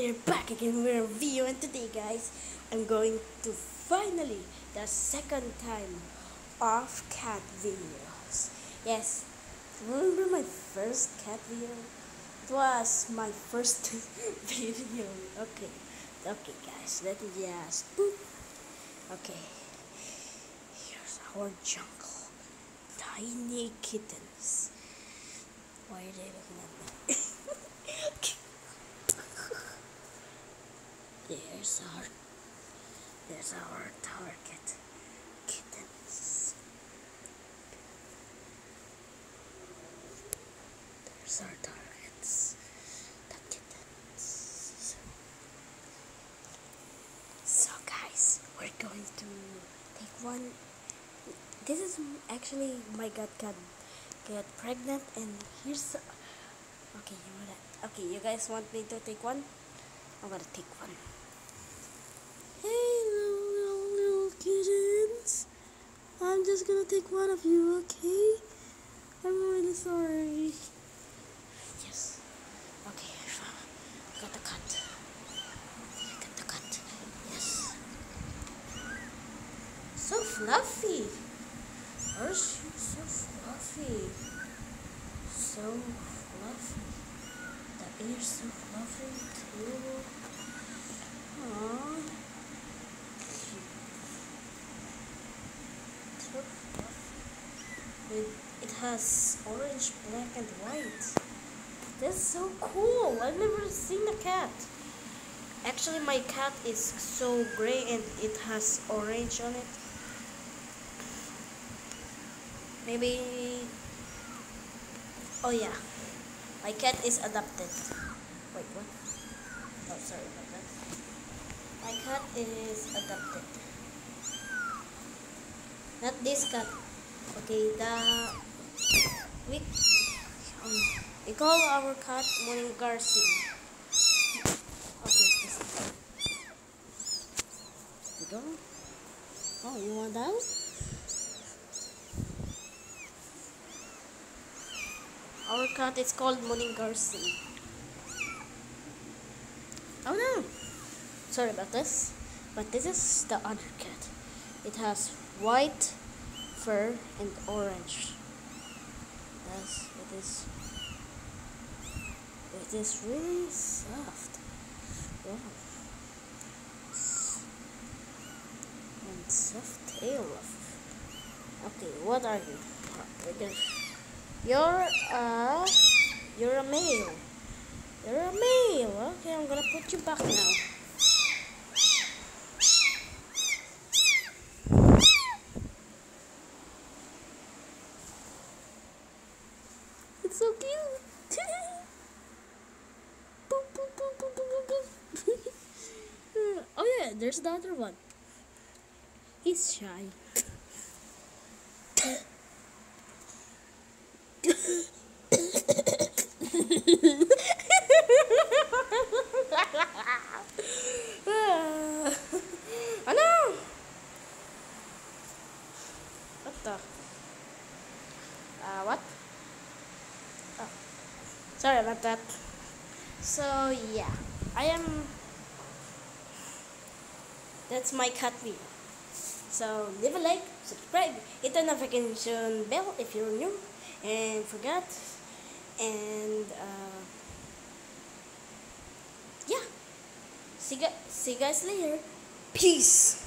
we're back again with a video, and today guys I'm going to finally the second time of cat videos. Yes, remember my first cat video? It was my first video. Okay guys, let me just boop. Okay, here's our jungle. Tiny kittens. Why are they looking at me? There's our target. Kittens. There's our targets. The kittens. So guys, we're going to take one. This is actually my cat get pregnant, and here's okay, you guys want me to take one? I'm gonna take one. Hey, little kittens. I'm just gonna take one of you, okay? I'm really sorry. Yes. Okay, I got the cut. I got the cut. Yes. So fluffy. Are she so fluffy? So fluffy. The ears so fluffy too. Aww. So fluffy. It has orange, black, and white. That's so cool. I've never seen a cat. Actually, my cat is so gray and it has orange on it. Maybe. Oh yeah, my cat is adopted. Wait, what? Oh, sorry about that. My cat is adopted. Not this cat. Okay, we call our cat Morning Garcia. Okay, this is the door. Oh, you want that? Our cat is called Morning Garcia. Oh no! Sorry about this. But this is the other cat. It has white fur and orange. Yes, it is really soft. Wow. And soft tail. Okay, what are you? You're a male. You're a male. Okay, I'm gonna put you back now. It's so cute. Boop, boop, boop, boop, boop, boop, boop. Oh yeah, there's the other one. He's shy. Oh no! What the? What? Oh, sorry about that. So yeah, that's my cat video. So leave a like, subscribe, hit the notification bell if you're new, and forgot. And yeah, see you guys later. Peace.